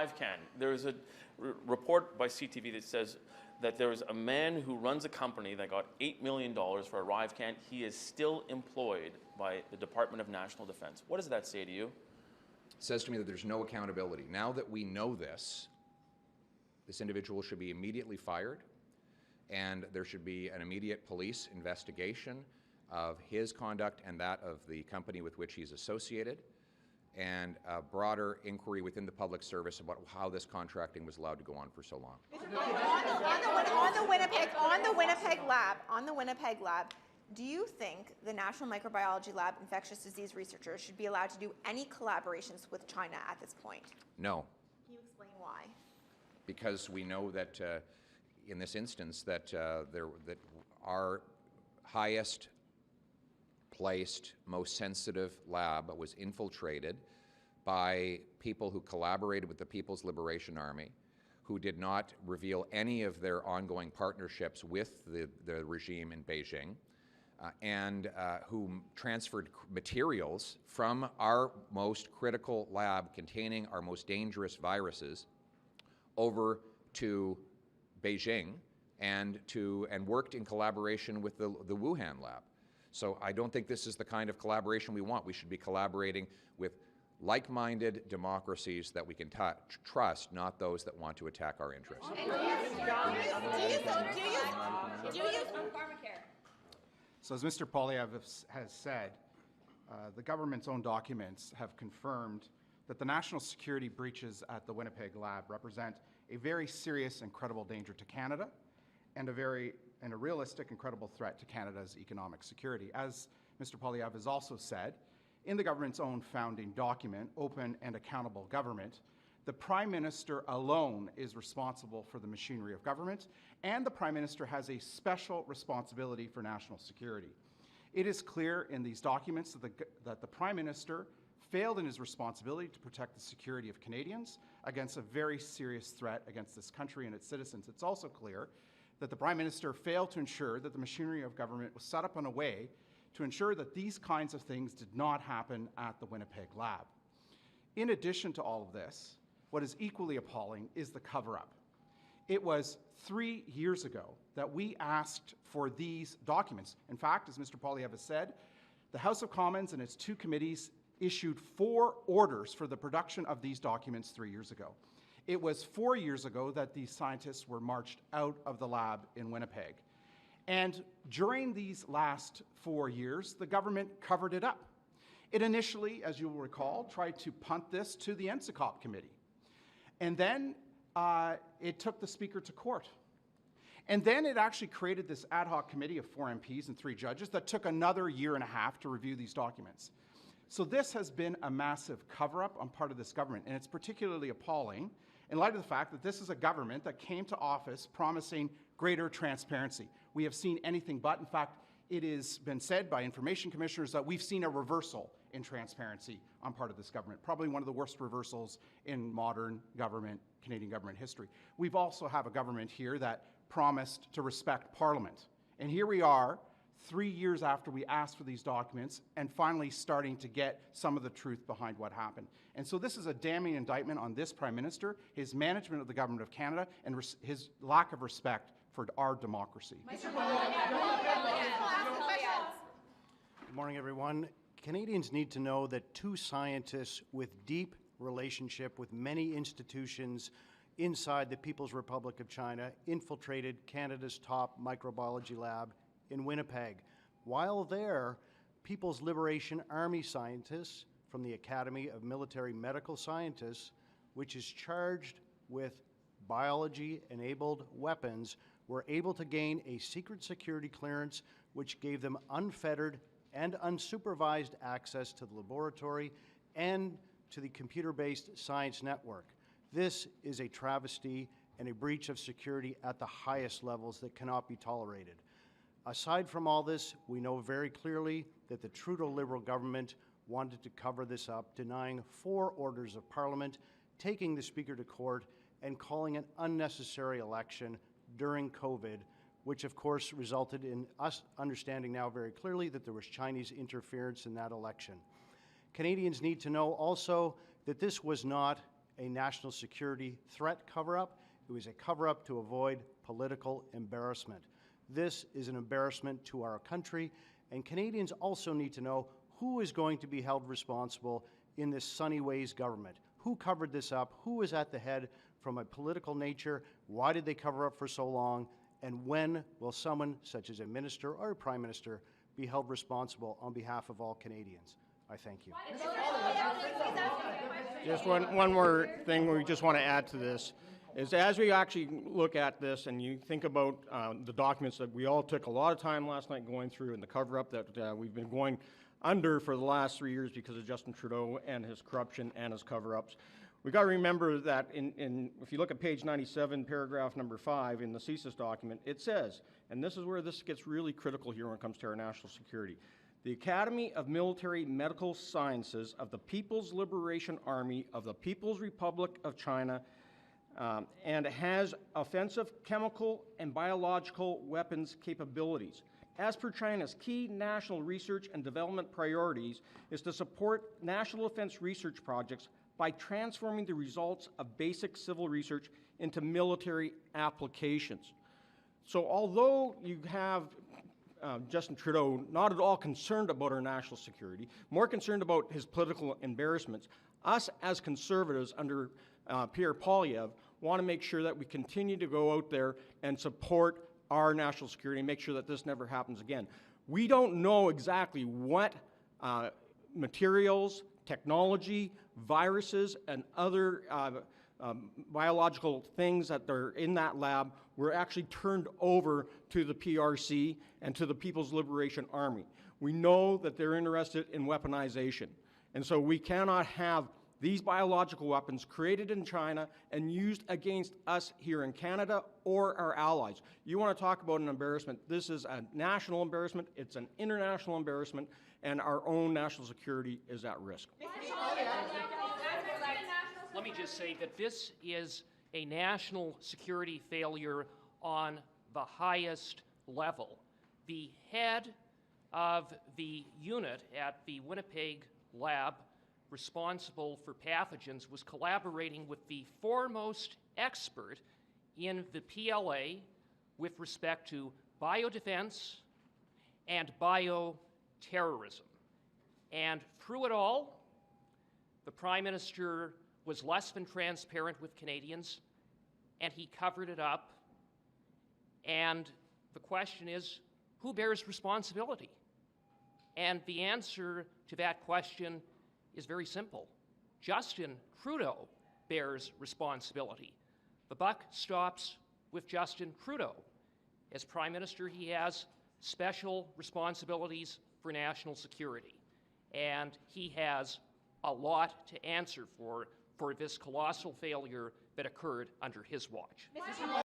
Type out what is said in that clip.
ArriveCan. There's a report by CTV that says that there's a man who runs a company that got $8 million for ArriveCan. He is still employed by the Department of National Defense. What does that say to you? It says to me that there's no accountability. Now that we know this individual should be immediately fired, and there should be an immediate police investigation of his conduct and that of the company with which he's associated, and a broader inquiry within the public service about how this contracting was allowed to go on for so long. On the Winnipeg lab, do you think the National Microbiology Lab infectious disease researchers should be allowed to do any collaborations with China at this point? No. Can you explain why? Because we know that in this instance that our highest placed, most sensitive lab was infiltrated by people who collaborated with the People's Liberation Army, who did not reveal any of their ongoing partnerships with the regime in Beijing, and who transferred materials from our most critical lab containing our most dangerous viruses over to Beijing and worked in collaboration with the Wuhan lab. So I don't think this is the kind of collaboration we want. We should be collaborating with like-minded democracies that we can trust, not those that want to attack our interests. So as Mr. Poilievre has said, the government's own documents have confirmed that the national security breaches at the Winnipeg lab represent a very serious and credible danger to Canada and a realistic and credible threat to Canada's economic security. As Mr. Poilievre has also said, in the government's own founding document, Open and Accountable Government, the Prime Minister alone is responsible for the machinery of government, and the Prime Minister has a special responsibility for national security. It is clear in these documents that the Prime Minister failed in his responsibility to protect the security of Canadians against a very serious threat against this country and its citizens. It's also clear that the Prime Minister failed to ensure that the machinery of government was set up in a way to ensure that these kinds of things did not happen at the Winnipeg lab. In addition to all of this, what is equally appalling is the cover-up. It was 3 years ago that we asked for these documents. In fact, as Mr. Poilievre has said, the House of Commons and its two committees issued 4 orders for the production of these documents 3 years ago. It was 4 years ago that these scientists were marched out of the lab in Winnipeg. And during these last 4 years, the government covered it up. It initially, as you will recall, tried to punt this to the NSICOP committee. And then it took the Speaker to court. And then it actually created this ad hoc committee of 4 MPs and 3 judges that took another 1.5 years to review these documents. So this has been a massive cover-up on part of this government, and it's particularly appalling in light of the fact that this is a government that came to office promising greater transparency. We have seen anything but. In fact, it has been said by information commissioners that we've seen a reversal in transparency on part of this government, probably one of the worst reversals in modern government, Canadian government history. We've also have a government here that promised to respect Parliament. And here we are, 3 years after we asked for these documents, and finally starting to get some of the truth behind what happened. And so this is a damning indictment on this Prime Minister, his management of the Government of Canada, and his lack of respect for our democracy. Good morning, everyone. Canadians need to know that 2 scientists with deep relationship with many institutions inside the People's Republic of China infiltrated Canada's top microbiology lab in Winnipeg. While there, People's Liberation Army scientists from the Academy of Military Medical Scientists, which is charged with biology-enabled weapons, were able to gain a secret security clearance which gave them unfettered and unsupervised access to the laboratory and to the computer-based science network. This is a travesty and a breach of security at the highest levels that cannot be tolerated. Aside from all this, we know very clearly that the Trudeau Liberal government wanted to cover this up, denying 4 orders of Parliament, taking the Speaker to court, and calling an unnecessary election during COVID, which of course resulted in us understanding now very clearly that there was Chinese interference in that election. Canadians need to know also that this was not a national security threat cover-up. It was a cover-up to avoid political embarrassment. This is an embarrassment to our country, and Canadians also need to know who is going to be held responsible in this Sunny Ways government. Who covered this up? Who is at the head from a political nature? Why did they cover up for so long? And when will someone, such as a minister or a prime minister, be held responsible on behalf of all Canadians? I thank you. Just one more thing we just want to add to this is as we actually look at this and you think about the documents that we all took a lot of time last night going through and the cover-up that we've been going under for the last 3 years because of Justin Trudeau and his corruption and his cover-ups. We got to remember that if you look at page 97, paragraph number 5 in the CSIS document, it says, and this is where this gets really critical here when it comes to our national security, the Academy of Military Medical Sciences of the People's Liberation Army of the People's Republic of China and has offensive chemical and biological weapons capabilities. As per China's key national research and development priorities is to support national defense research projects by transforming the results of basic civil research into military applications. So although you have Justin Trudeau not at all concerned about our national security, more concerned about his political embarrassments, us as Conservatives under Pierre Poilievre want to make sure that we continue to go out there and support our national security and make sure that this never happens again. We don't know exactly what materials, technology, viruses, and other biological things that are in that lab were actually turned over to the PRC and to the People's Liberation Army. We know that they're interested in weaponization. And so we cannot have these biological weapons created in China and used against us here in Canada or our allies. You want to talk about an embarrassment. This is a national embarrassment. It's an international embarrassment, and our own national security is at risk. Let me just say that this is a national security failure on the highest level. The head of the unit at the Winnipeg lab responsible for pathogens was collaborating with the foremost expert in the PLA with respect to biodefense and bioterrorism. And through it all, the Prime Minister was less than transparent with Canadians, and he covered it up. And the question is, who bears responsibility? And the answer to that question is very simple. Justin Trudeau bears responsibility. The buck stops with Justin Trudeau. As Prime Minister, he has special responsibilities for national security, and he has a lot to answer for this colossal failure that occurred under his watch.